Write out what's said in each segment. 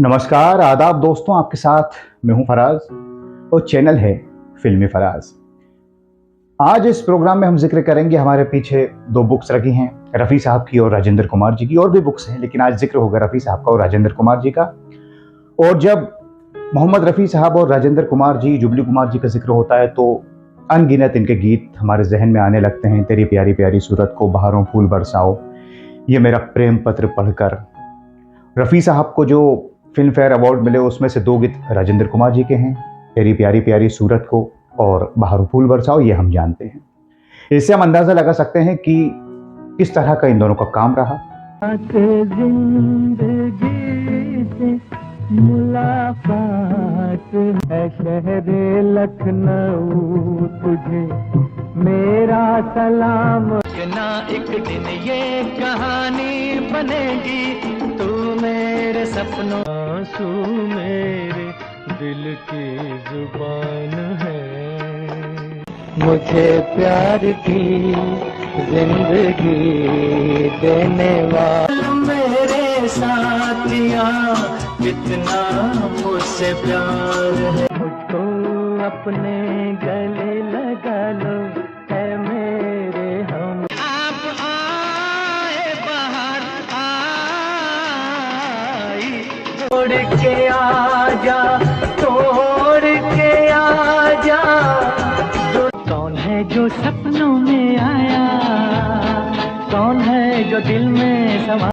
नमस्कार, आदाब दोस्तों, आपके साथ मैं हूं फराज और चैनल है फिल्मी फराज। आज इस प्रोग्राम में हम जिक्र करेंगे, हमारे पीछे दो बुक्स रखी हैं, रफ़ी साहब की और राजेंद्र कुमार जी की। और भी बुक्स हैं लेकिन आज जिक्र होगा रफ़ी साहब का और राजेंद्र कुमार जी का। और जब मोहम्मद रफ़ी साहब और राजेंद्र कुमार जी, जुबली कुमार जी का जिक्र होता है तो अनगिनत इनके गीत हमारे जहन में आने लगते हैं। तेरी प्यारी प्यारी सूरत को, बहारों फूल बरसाओ, ये मेरा प्रेम पत्र पढ़कर। रफ़ी साहब को जो फिल्म फेयर अवार्ड मिले उसमें से दो गीत राजेंद्र कुमार जी के हैं, तेरी प्यारी प्यारी सूरत को और बहारों फूल बरसाओ, ये हम जानते हैं। इससे हम अंदाज़ा लगा सकते हैं कि किस तरह का इन दोनों का काम रहा। मुलाकात है शहरे लखनऊ, तुझे मेरा सलाम। ना एक दिन ये कहानी बनेगी, तू मेरे सपनों, आंसू मेरे दिल की जुबान है। मुझे प्यार की जिंदगी देने वाला मेरे साथिया, कितना मुझसे प्यार है। मुझको अपने गले लगा लो, है मेरे हम। आप आए बाहर आई, तोड़ के आजा, तोड़ के आजा। कौन है जो सपनों में आया, कौन है जो दिल में समा।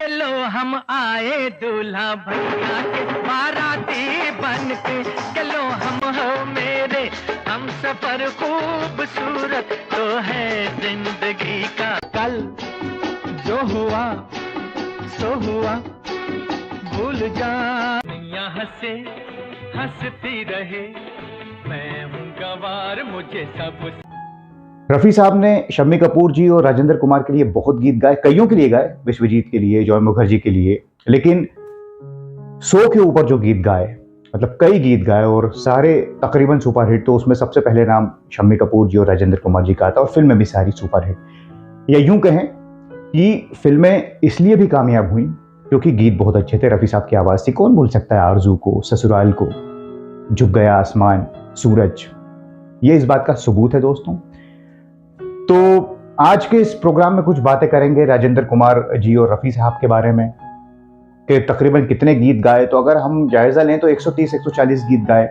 हम आए दूल्हा भैया के बाराती बन के, चलो हम हो मेरे हम सफर, खूबसूरत तो है जिंदगी का। कल जो हुआ सो हुआ, भूल जा, दुनिया हंसे हंसती रहे, मैं हूँ गवार, मुझे सब। रफ़ी साहब ने शम्मी कपूर जी और राजेंद्र कुमार के लिए बहुत गीत गाए, कईयों के लिए गाए, विश्वजीत के लिए, जॉय मुखर्जी के लिए, लेकिन 100 के ऊपर जो गीत गाए, मतलब कई गीत गाए और सारे तकरीबन सुपरहिट। तो उसमें सबसे पहले नाम शम्मी कपूर जी और राजेंद्र कुमार जी का आता और फिल्में भी सारी सुपरहिट। या यूं कहें कि फिल्में इसलिए भी कामयाब हुई क्योंकि गीत बहुत अच्छे थे। रफ़ी साहब की आवाज़ थी, कौन भूल सकता है आरज़ू को, ससुराल को, झुक गया आसमान, सूरज, ये इस बात का सबूत है दोस्तों। तो आज के इस प्रोग्राम में कुछ बातें करेंगे राजेंद्र कुमार जी और रफ़ी साहब के बारे में कि तकरीबन कितने गीत गाए। तो अगर हम जायज़ा लें तो 130-140 गीत गाए,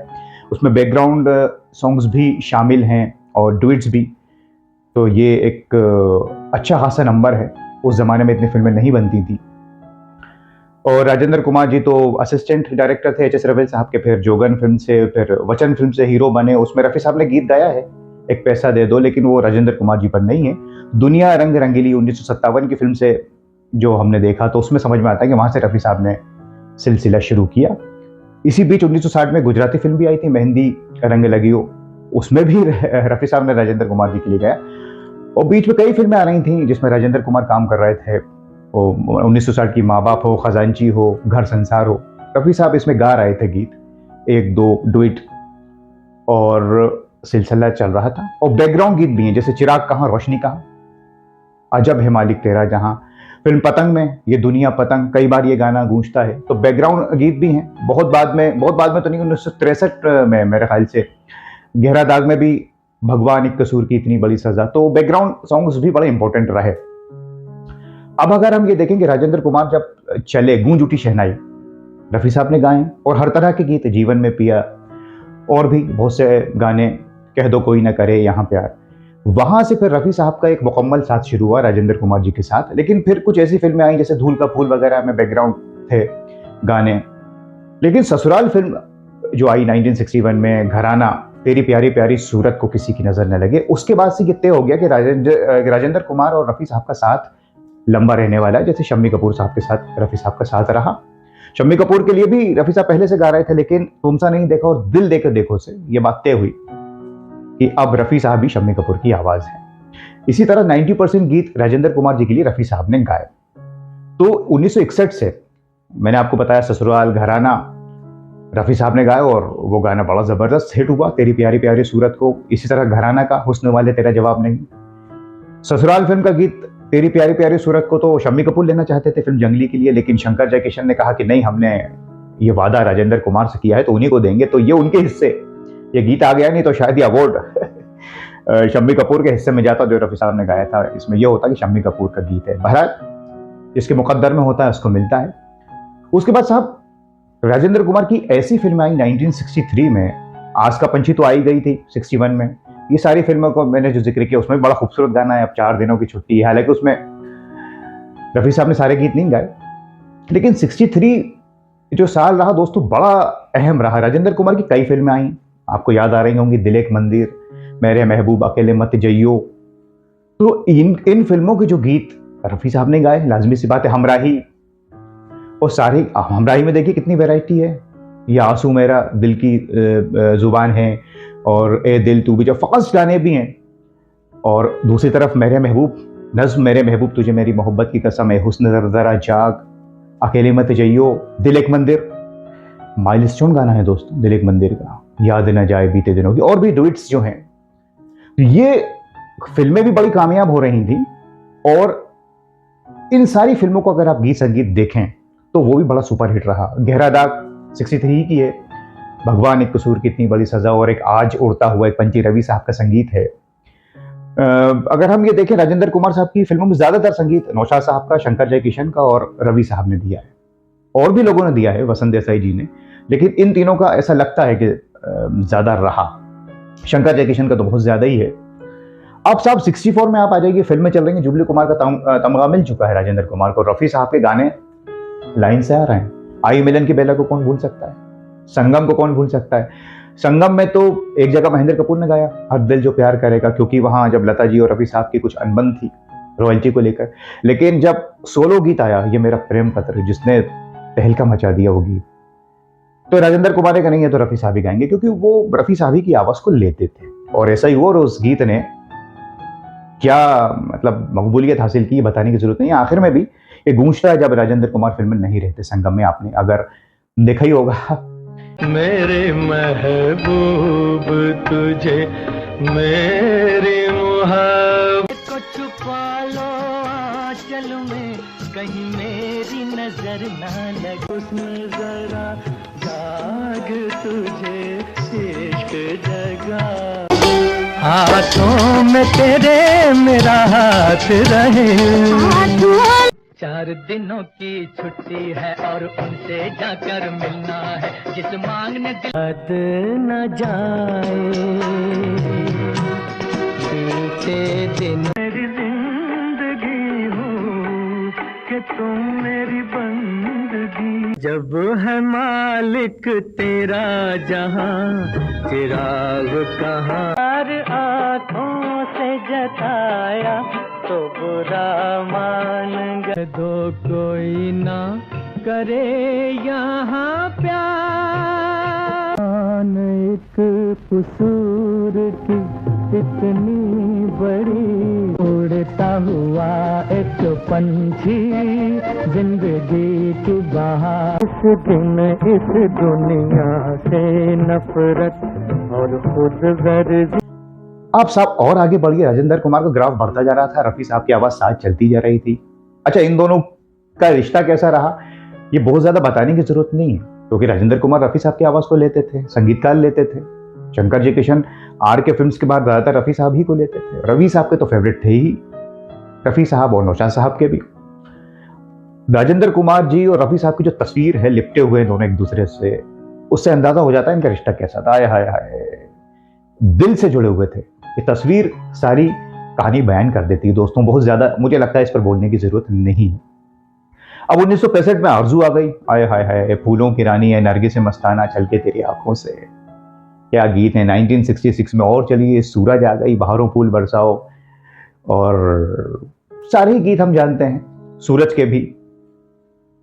उसमें बैकग्राउंड सॉन्ग्स भी शामिल हैं और डुइट्स भी। तो ये एक अच्छा खासा नंबर है, उस ज़माने में इतनी फिल्में नहीं बनती थी। और राजेंद्र कुमार जी तो असिस्टेंट डायरेक्टर थे एच एस रवेल साहब के, फिर जोगन फिल्म से, फिर वचन फिल्म से हीरो बने। उसमें रफ़ी साहब ने गीत गाया है, एक पैसा दे दो, लेकिन वो राजेंद्र कुमार जी पर नहीं है। दुनिया रंग रंगीली 1957 की फिल्म से जो हमने देखा तो उसमें समझ में आता है कि वहाँ से रफ़ी साहब ने सिलसिला शुरू किया। इसी बीच 1960 में गुजराती फिल्म भी आई थी, मेहंदी रंग लगियो, उसमें भी रफ़ी साहब ने राजेंद्र कुमार जी के लिए गाया। और बीच में कई फिल्में आ रही थी जिसमें राजेंद्र कुमार काम कर रहे थे। 1960 की माँ बाप हो, खजांची हो, घर संसार हो, रफ़ी साहब इसमें गा रहे थे गीत, एक दो डुइट, और सिलसिला चल रहा था। और बैकग्राउंड गीत भी हैं, जैसे चिराग कहाँ रोशनी कहाँ, अजब है मालिक तेरा जहां, फिल्म पतंग में ये दुनिया पतंग, कई बार ये गाना गूंजता है। तो बैकग्राउंड गीत भी हैं। बहुत बाद में तो नहीं, 1963 में मेरे ख्याल से गहरा दाग में भी भगवान एक कसूर की इतनी बड़ी सजा। तो बैकग्राउंड सॉन्ग्स भी बड़े इंपॉर्टेंट रहे। अब अगर हम ये देखेंगे, राजेंद्र कुमार जब चले, गूंज उठी शहनाई रफ़ी साहब ने गाए, और हर तरह के गीत, जीवन में पिया, और भी बहुत से गाने, कह दो कोई ना करे यहाँ प्यार। वहां से फिर रफ़ी साहब का एक मुकम्मल साथ शुरू हुआ राजेंद्र कुमार जी के साथ। लेकिन फिर कुछ ऐसी फिल्में आई जैसे धूल का फूल वगैरह में बैकग्राउंड थे गाने। लेकिन ससुराल फिल्म जो आई 1961 में, घराना, तेरी प्यारी प्यारी सूरत को किसी की नजर न लगे, उसके बाद से ये तय हो गया कि राजेंद्र कुमार और रफ़ी साहब का साथ लंबा रहने वाला है, जैसे शम्मी कपूर साहब के साथ रफ़ी साहब का साथ रहा। शम्मी कपूर के लिए भी रफ़ी साहब पहले से गा रहे थे, लेकिन तुमसा नहीं देखा और दिल देकर देखो से ये बात तय हुई कि अब रफ़ी साहब भी शम्मी कपूर की आवाज़ है। इसी तरह 90% गीत राजेंद्र कुमार जी के लिए रफ़ी साहब ने गाए। तो 1961 से मैंने आपको बताया ससुराल, घराना, रफ़ी साहब ने गाया और वो गाना बड़ा ज़बरदस्त हिट हुआ। तेरी प्यारी प्यारी सूरत को इसी तरह घराना का हुस्न वाले तेरा जवाब नहीं। ससुराल फिल्म का गीत तेरी प्यारी प्यारी सूरत को तो शम्मी कपूर लेना चाहते थे फिल्म जंगली के लिए, लेकिन शंकर जयकिशन ने कहा कि नहीं, हमने ये वादा राजेंद्र कुमार से किया है तो उन्हीं को देंगे। तो ये उनके हिस्से ये गीत आ गया, नहीं तो शायद ये अवार्ड शम्मी कपूर के हिस्से में जाता जो रफ़ी साहब ने गाया था। इसमें यह होता कि शम्मी कपूर का गीत है। बहरहाल जिसके मुकद्दर में होता है उसको मिलता है। उसके बाद साहब राजेंद्र कुमार की ऐसी फिल्म आई 1963 में, आस का पंछी तो आई गई थी 61 में। ये सारी फिल्मों को मैंने जो जिक्र किया उसमें बड़ा खूबसूरत गाना है अब 4 दिनों की छुट्टी है। हालांकि उसमें रफ़ी साहब ने सारे गीत नहीं गाए, लेकिन 63 जो साल रहा दोस्तों बड़ा अहम रहा। राजेंद्र कुमार की कई फिल्में आई, आपको याद आ रही होंगी, दिल एक मंदिर, मेरे महबूब, अकेले मत जइयो। तो इन फिल्मों के जो गीत रफ़ी साहब ने गाए, लाजमी सी बात है। हमराही, और सारी हमराही में देखिए कितनी वैरायटी है। ये आंसू मेरा दिल की जुबान है, और ए दिल तू भी, जो फास्ट गाने भी हैं। और दूसरी तरफ मेरे महबूब, नज़्म मेरे महबूब तुझे मेरी मोहब्बत की कसम है, हुस्न जरा जाग, अकेले मत जइयो, दिल एक मंदिर, माइलस्टोन गाना है दोस्तों दिल एक मंदिर का, याद न जाए बीते दिनों की, और भी डुइट्स जो हैं। तो ये फिल्में भी बड़ी कामयाब हो रही थी, और इन सारी फिल्मों को अगर आप गीत संगीत देखें तो वो भी बड़ा सुपर हिट रहा। गहरा दाग 63 की है, भगवान एक कसूर की इतनी बड़ी सजा, और एक आज उड़ता हुआ, एक पंची रवि साहब का संगीत है। अगर हम ये देखें राजेंद्र कुमार साहब की फिल्मों में ज्यादातर संगीत नौशाद साहब का, शंकर जयकिशन का और रवि साहब ने दिया है। और भी लोगों ने दिया है, वसंत देसाई जी ने, लेकिन इन तीनों का ऐसा लगता है कि ज्यादा रहा। शंकर जयकिशन का तो बहुत ज्यादा ही है। अब साहब 64 में आप आ जाइए, फिल्में चल रही हैं, जुबली कुमार का तमगा मिल चुका है राजेंद्र कुमार को। रफी साहब के गाने लाइन से आ रहे हैं। आई मिलन की बेला को कौन भूल सकता है, संगम को कौन भूल सकता है। संगम में तो एक जगह महेंद्र कपूर ने गाया, हर दिल जो प्यार करेगा, क्योंकि वहां जब लता जी और रफी साहब की कुछ अनबन थी रॉयल्टी को लेकर। लेकिन जब सोलो गीत आया, ये मेरा प्रेम पत्र, जिसने तहलका मचा दिया वो गीत, तो राजेंद्र कुमार का नहीं है तो रफी साहब ही गाएंगे, क्योंकि वो रफी साहब की आवाज को लेते थे। और ऐसा ही हुआ, और उस गीत ने क्या मतलब मकबूलियत हासिल की बताने की जरूरत नहीं है। आखिर में भी ये गूंजता है जब राजेंद्र कुमार फिल्म में नहीं रहते। संगम में आपने अगर देखा ही होगा, मेरे महबूब तुझे मेरी मोहब्बत को छुपा लो आंचल में, कहीं मेरी नजर ना लगे, उसमें जरा जाग तुझे इश्क जगा, हाथों में तेरे मेरा हाथ रहे। 4 दिनों की छुट्टी है और उनसे जाकर मिलना है, जिस मांगने याद न जाए बीते दिन। मेरी जिंदगी हो कि तुम मेरी बंदगी, जब है मालिक तेरा जहां, चिराग कहाँ। आँखों से जताया तो बुरा मान गए, दो कोई ना करे यहाँ प्यार। एक कसूर की इतनी बड़ी, उड़ता हुआ एक पंछी जिंदगी की बहार। इस दिन इस दुनिया से नफरत और खुद गर्जी। आप साहब और आगे बढ़िए, राजेंद्र कुमार का ग्राफ बढ़ता जा रहा था, रफी साहब की आवाज साथ चलती जा रही थी। अच्छा, इन दोनों का रिश्ता कैसा रहा ये बहुत ज्यादा बताने की जरूरत नहीं है, क्योंकि राजेंद्र कुमार रफी साहब की आवाज को लेते थे, संगीतकार लेते थे। शंकर जयकिशन आर के फिल्म्स के बाद ज्यादातर रफी साहब ही को लेते थे। रवि साहब के तो फेवरेट थे ही रफी साहब, और नौशाद साहब के भी। राजेंद्र कुमार जी और रफी साहब की जो तस्वीर है लिपटे हुए दोनों एक दूसरे से, उससे अंदाजा हो जाता है इनका रिश्ता कैसा था। हाय हाय, दिल से जुड़े हुए थे। ये तस्वीर सारी कहानी बयान कर देती है दोस्तों। बहुत ज्यादा मुझे लगता है इस पर बोलने की जरूरत नहीं है। अब 1965 में आरजू आ गई। आए हाय हाय, फूलों की रानी है, नरगिस से मस्ताना छलके तेरी आंखों से, क्या गीत है। 1966 में और चलिए, सूरज आ गई, बहारों फूल बरसाओ, और सारे ही गीत हम जानते हैं। सूरज के भी,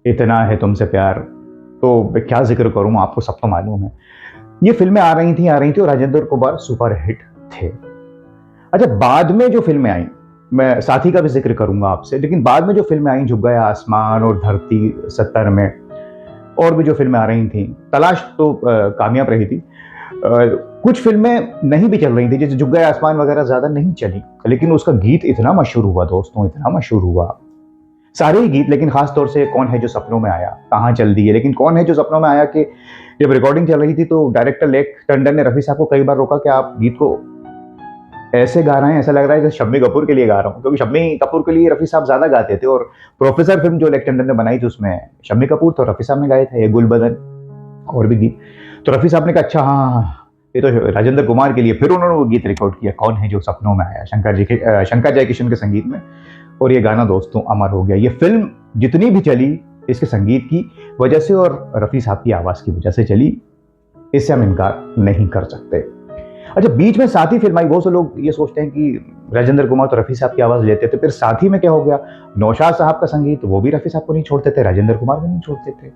इतना है तुमसे प्यार, तो मैं क्या जिक्र करूं, आपको सब तो मालूम है। ये फिल्में आ रही थी और राजेंद्र कुमार सुपर हिट थे। अच्छा, बाद में जो फिल्में आई, मैं साथी का भी जिक्र करूंगा आपसे, लेकिन बाद में जो फिल्में आई, झुक गया आसमान और धरती 70 में, और भी जो फिल्में आ रही थी, तलाश तो कामयाब रही थी। कुछ फिल्में नहीं भी चल रही थी, जैसे झुक गए आसमान वगैरह ज़्यादा नहीं चली, लेकिन उसका गीत इतना मशहूर हुआ दोस्तों, इतना मशहूर हुआ। सारे ही गीत, लेकिन खास तौर से कौन है जो सपनों में आया, कहाँ चल दी है, लेकिन कौन है जो सपनों में आया कि जब रिकॉर्डिंग चल रही थी तो डायरेक्टर लेक टंडन ने रफ़ी साहब को कई बार रोका कि आप गीत को ऐसे गा रहे हैं, ऐसा लग रहा है जैसे शम्मी कपूर के लिए गा रहा हूँ, क्योंकि शम्मी कपूर के लिए रफ़ी साहब ज़्यादा गाते थे। और प्रोफेसर फिल्म जो लेक टंडन ने बनाई थी उसमें शम्मी कपूर तो रफ़ी साहब ने गाए थे, ये गुलबदन और भी गीत। तो रफ़ी साहब ने कहा अच्छा हाँ, ये तो राजेंद्र कुमार के लिए। फिर उन्होंने वो गीत रिकॉर्ड किया, कौन है जो सपनों में आया, शंकर जयकिशन के संगीत में, और ये गाना दोस्तों अमर हो गया। ये फिल्म जितनी भी चली इसके संगीत की वजह से और रफ़ी साहब की आवाज़ की वजह से चली, इससे हम इनकार नहीं कर सकते। अच्छा, बीच में साथी फिल्म आई, बहुत से लोग ये सोचते हैं कि राजेंद्र कुमार तो रफ़ी साहब की आवाज़ लेते थे, फिर साथी में क्या हो गया, नौशाद साहब का संगीत वो भी रफ़ी साहब को नहीं छोड़ते थे, राजेंद्र कुमार भी नहीं छोड़ते थे।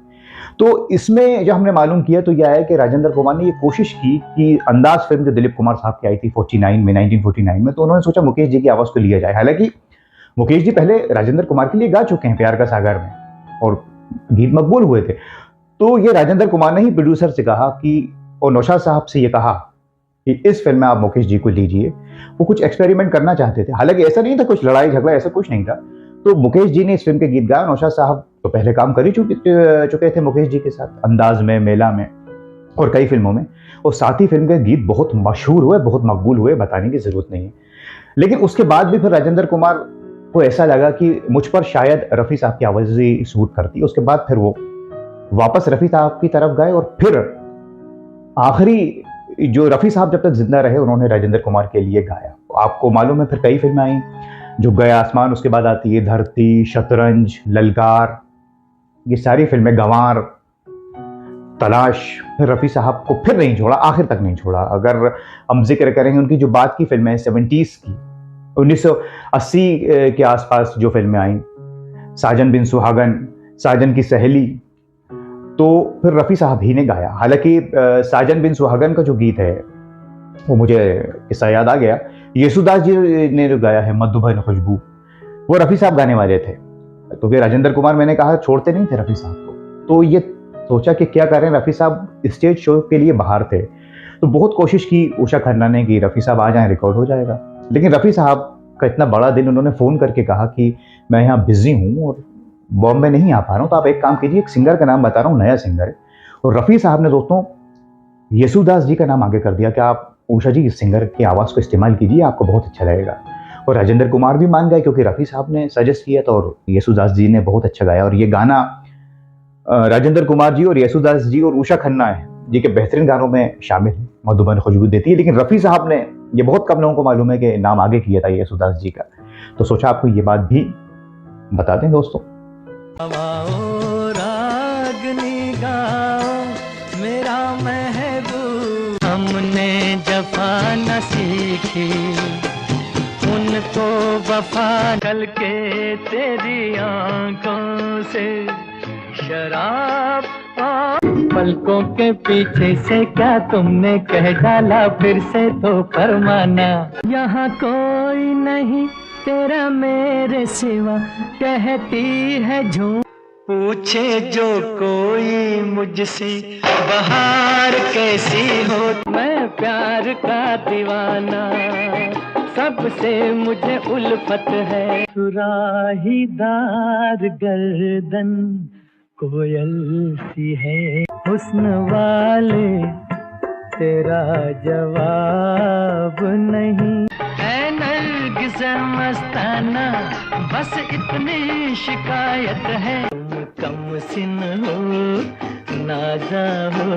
तो इसमें जब हमने मालूम किया तो यह है कि राजेंद्र कुमार ने ये कोशिश की कि अंदाज फिल्म जो दिलीप कुमार साहब की आई थी 1949 में, तो उन्होंने सोचा मुकेश जी की आवाज़ को लिया जाए। हालांकि मुकेश जी पहले राजेंद्र कुमार के लिए गा चुके हैं प्यार का सागर में, और गीत मकबूल हुए थे। तो ये राजेंद्र कुमार ने ही प्रोड्यूसर से कहा कि, और नौशाद साहब से ये कहा कि इस फिल्म में आप मुकेश जी को लीजिए। वो कुछ एक्सपेरिमेंट करना चाहते थे, हालांकि ऐसा नहीं था कुछ लड़ाई झगड़ा, ऐसा कुछ नहीं था। तो मुकेश जी ने इस फिल्म के गीत गाए। नौशाद साहब तो पहले काम कर ही चुके थे मुकेश जी के साथ, अंदाज में, मेला में और कई फिल्मों में। और साथ ही फिल्म के गीत बहुत मशहूर हुए, बहुत मकबूल हुए, बताने की जरूरत नहीं है। लेकिन उसके बाद भी फिर राजेंद्र कुमार को ऐसा लगा कि मुझ पर शायद रफ़ी साहब की आवाज़ ही सूट करती। उसके बाद फिर वो वापस रफ़ी साहब की तरफ गए, और फिर आखिरी जो रफ़ी साहब जब तक जिंदा रहे उन्होंने राजेंद्र कुमार के लिए गाया। आपको मालूम है फिर कई फिल्में आई, जो गया आसमान, उसके बाद आती है धरती, शतरंज, ललकार, ये सारी फिल्में, गंवार, तलाश। फिर रफ़ी साहब को फिर नहीं छोड़ा, आखिर तक नहीं छोड़ा। अगर हम जिक्र करेंगे उनकी जो बाद की फिल्में 70s की, 1980 के आसपास जो फिल्में आई, साजन बिन सुहागन, साजन की सहेली, तो फिर रफ़ी साहब ही ने गाया। हालांकि साजन बिन सुहागन का जो गीत है वो मुझे किस्सा याद आ गया, येसुदास जी ने जो गाया है मधुबन खुशबू, वो रफ़ी साहब गाने वाले थे। तो फिर राजेंद्र कुमार, मैंने कहा, छोड़ते नहीं थे रफ़ी साहब को। तो ये सोचा कि क्या करें, रफ़ी साहब स्टेज शो के लिए बाहर थे, तो बहुत कोशिश की उषा खन्ना ने कि रफ़ी साहब आ जाएं, रिकॉर्ड हो जाएगा। लेकिन रफ़ी साहब का इतना बड़ा दिन, उन्होंने फ़ोन करके कहा कि मैं यहाँ बिजी हूँ और बॉम्बे नहीं आ पा रहा हूँ, तो आप एक काम कीजिए, एक सिंगर का नाम बता रहा हूँ, नया सिंगर है। और रफ़ी साहब ने दोस्तों येसुदास जी का नाम आगे कर दिया कि आप उषा जी इस सिंगर की आवाज़ को इस्तेमाल कीजिए, आपको बहुत अच्छा लगेगा। और राजेंद्र कुमार भी मान गए क्योंकि रफ़ी साहब ने सजेस्ट किया था, और येसुदास जी ने बहुत अच्छा गाया। और ये गाना राजेंद्र कुमार जी और येसुदास जी और उषा खन्ना जी के बेहतरीन गानों में शामिल है, मधुबन खुशबू देती है। लेकिन रफ़ी साहब ने, ये बहुत कम लोगों को मालूम है कि नाम आगे किया था येसुदास जी का, तो सोचा आपको ये बात भी बता दें दोस्तों। रागनी गाओ मेरा महबूब, हमने जफा न सीखी उनको वफा, कल के तेरी आंखों से शराब, पलकों के पीछे से क्या तुमने कह डाला, फिर से तो फरमाना, यहाँ कोई नहीं तेरा मेरे सिवा, कहती है झूठ, पूछे जो कोई मुझसे बहार कैसी हो, मैं प्यार का दीवाना, सबसे मुझे उल्फत है, सुराहीदार गर्दन कोयल सी है, हुस्न वाले तेरा जवाब नहीं, ऐ नरगिस मस्ताना बस इतनी शिकायत है, कम सिन हो, नाजा हो,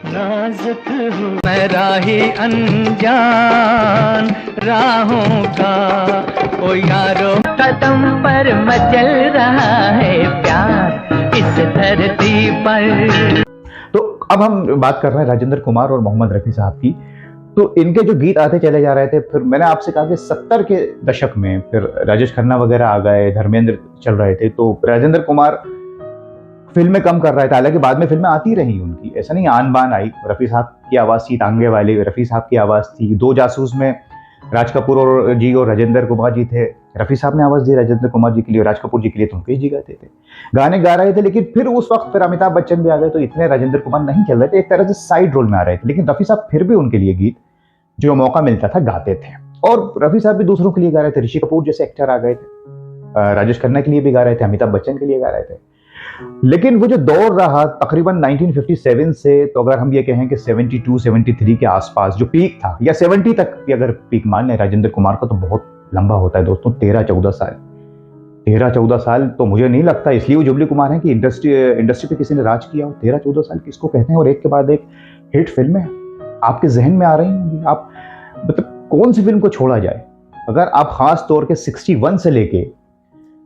नाजुक हो, मैं राही अनजान राहों का, ओ यारो कदम पर मचल रहा है प्यार इस धरती पर। तो अब हम बात कर रहे हैं राजेंद्र कुमार और मोहम्मद रफ़ी साहब की। तो इनके जो गीत आते चले जा रहे थे, फिर मैंने आपसे कहा कि 70 के दशक में फिर राजेश खन्ना वगैरह आ गए, धर्मेंद्र चल रहे थे, तो राजेंद्र कुमार फिल्में कम कर रहे थे। हालांकि बाद में फिल्में आती रही उनकी, ऐसा नहीं, आन बान आई, रफ़ी साहब की आवाज़ थी, तांगे वाली रफ़ी साहब की आवाज़ थी, दो जासूस में राज कपूर और जी और राजेंद्र कुमार जी थे, रफ़ी साहब ने आवाज़ दी राजेंद्र कुमार जी के लिए, राज कपूर जी के लिए तो मुकेश जी गाते थे, गाने गा रहे थे। लेकिन फिर उस वक्त फिर अमिताभ बच्चन भी आ गए, तो इतने राजेंद्र कुमार नहीं चल रहे थे, एक तरह से साइड रोल में आ रहे थे। लेकिन रफ़ी साहब फिर भी उनके लिए गीत जो मौका मिलता था गाते थे, और रफ़ी साहब भी दूसरों के लिए गा रहे थे। ऋषि कपूर जैसे एक्टर आ गए थे, राजेश खन्ना के लिए भी गा रहे थे, अमिताभ बच्चन के लिए गा रहे थे। लेकिन वो जो दौर रहा तकरीबन 1957 से, तो अगर हम ये कहें कि 72-73 के आसपास जो पीक था, या 70 तक भी अगर पीक मान लें राजेंद्र कुमार का, तो बहुत लंबा होता है दोस्तों, 13-14 साल। 13-14 साल तो मुझे नहीं लगता इसलिए वो जुबली कुमार है कि इंडस्ट्री पे किसी ने राज किया हो। 13-14 साल किसको कहते हैं, और एक के बाद एक हिट फिल्में आपके जहन में आ रही होंगी। आप मतलब कौन सी फिल्म को छोड़ा जाए। अगर आप खास तौर के 61 से लेके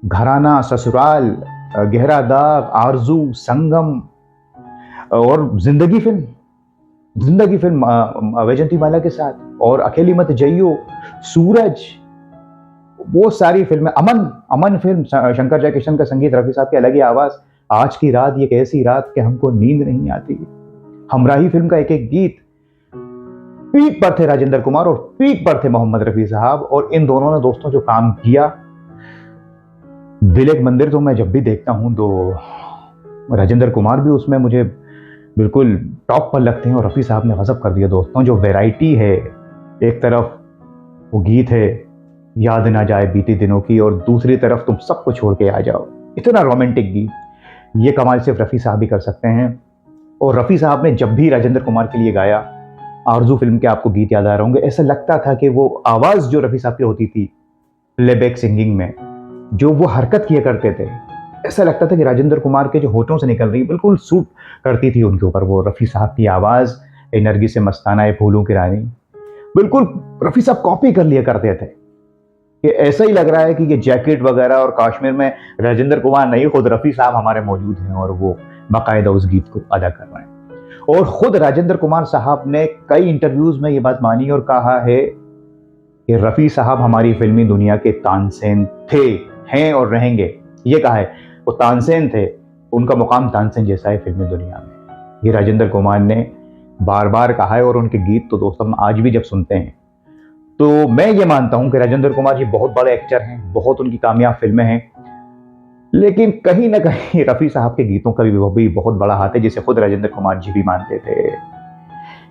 घराना, ससुराल, गहरा दाग, आरजू, संगम और जिंदगी फिल्म वैजंती माला के साथ, और अकेली मत जइयो, सूरज, वो सारी फिल्में, अमन फिल्म, शंकर जयकिशन का संगीत, रफी साहब की अलग ही आवाज, आज की रात ये कैसी रात कि हमको नींद नहीं आती, हमराही फिल्म का एक एक गीत। पीक पर थे राजेंद्र कुमार और पीक पर थे मोहम्मद रफी साहब, और इन दोनों ने दोस्तों जो काम किया, दिल एक मंदिर तो मैं जब भी देखता हूं तो राजेंद्र कुमार भी उसमें मुझे बिल्कुल टॉप पर लगते हैं, और रफ़ी साहब ने गजब कर दिया दोस्तों। जो वैरायटी है, एक तरफ वो गीत है याद ना जाए बीते दिनों की, और दूसरी तरफ तुम सबको छोड़ के आ जाओ, इतना रोमांटिक गीत, ये कमाल सिर्फ रफ़ी साहब ही कर सकते हैं। और रफ़ी साहब ने जब भी राजेंद्र कुमार के लिए गाया, आरजू फिल्म के आपको गीत याद आ रहे होंगे, ऐसा लगता था कि वो आवाज़ जो रफ़ी साहब की होती थी प्लेबैक सिंगिंग में, जो वो हरकत किया करते थे, ऐसा लगता था कि राजेंद्र कुमार के जो होठों से निकल रही बिल्कुल सूट करती थी उनके ऊपर वो रफ़ी साहब की आवाज़। ए नरगिस से मस्ताना, ए फूलों की रानी, बिल्कुल रफ़ी साहब कॉपी कर लिया करते थे कि ऐसा ही लग रहा है कि ये जैकेट वगैरह और कश्मीर में राजेंद्र कुमार नहीं, खुद रफ़ी साहब हमारे मौजूद हैं और वो बाकायदा उस गीत को अदा कर रहे हैं। और खुद राजेंद्र कुमार साहब ने कई इंटरव्यूज में ये बात मानी और कहा है कि रफ़ी साहब हमारी फिल्मी दुनिया के तानसेन थे, हैं और रहेंगे। ये कहा है, वो तानसेन थे, उनका मुकाम तानसेन जैसा है फिल्मी दुनिया में। ये राजेंद्र कुमार ने बार बार कहा है, और उनके गीत तो दोस्तों हम आज भी जब सुनते हैं तो मैं ये मानता हूं कि राजेंद्र कुमार जी बहुत बड़े एक्टर हैं, बहुत उनकी कामयाब फिल्में हैं, लेकिन कहीं ना कहीं रफ़ी साहब के गीतों का भी बहुत बड़ा हाथ है, जिसे खुद राजेंद्र कुमार जी भी मानते थे।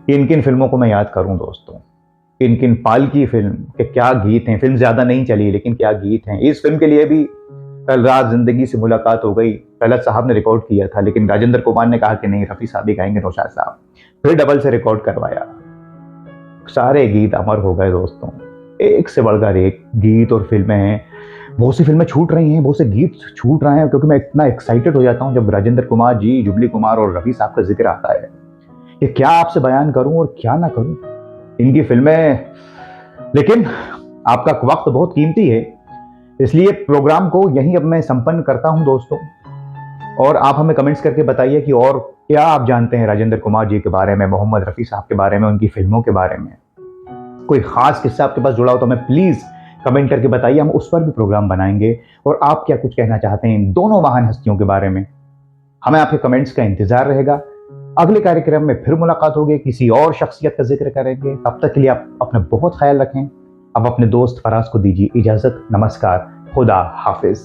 किन किन फिल्मों को मैं याद करूं दोस्तों, किन किन पालकी फिल्म के क्या गीत हैं। फिल्म ज्यादा नहीं चली लेकिन क्या गीत हैं। इस फिल्म के लिए भी कल रात जिंदगी से मुलाकात हो गई, तलत साहब ने रिकॉर्ड किया था, लेकिन राजेंद्र कुमार ने कहा कि नहीं, रफ़ी साहब ही गाएंगे, नौशाद साहब, फिर डबल से रिकॉर्ड करवाया। सारे गीत अमर हो गए दोस्तों, एक से बढ़कर एक गीत और फिल्में हैं। बहुत सी फिल्में छूट रही हैं, बहुत से गीत छूट रहे हैं, क्योंकि मैं इतना एक्साइटेड हो जाता हूं जब राजेंद्र कुमार जी, जुबली कुमार और रफ़ी साहब का जिक्र आता है। ये क्या आपसे बयान करूं और क्या ना करूं इनकी फिल्में। लेकिन आपका वक्त बहुत कीमती है, इसलिए प्रोग्राम को यहीं अब मैं संपन्न करता हूं दोस्तों। और आप हमें कमेंट्स करके बताइए कि और क्या आप जानते हैं राजेंद्र कुमार जी के बारे में, मोहम्मद रफ़ी साहब के बारे में, उनकी फिल्मों के बारे में। कोई खास किस्सा आपके पास जुड़ा हो तो हमें प्लीज कमेंट करके बताइए, हम उस पर भी प्रोग्राम बनाएंगे। और आप क्या कुछ कहना चाहते हैं इन दोनों महान हस्तियों के बारे में, हमें आपके कमेंट्स का इंतजार रहेगा। अगले कार्यक्रम में फिर मुलाकात होगी, किसी और शख्सियत का जिक्र करेंगे। तब तक के लिए आप अपना बहुत ख्याल रखें। अब अपने दोस्त फराज को दीजिए इजाजत। नमस्कार, खुदा हाफिज।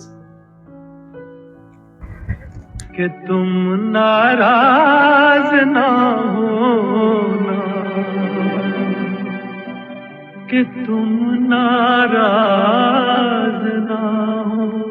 कि तुम नाराज ना होना, कि तुम नाराज ना हो।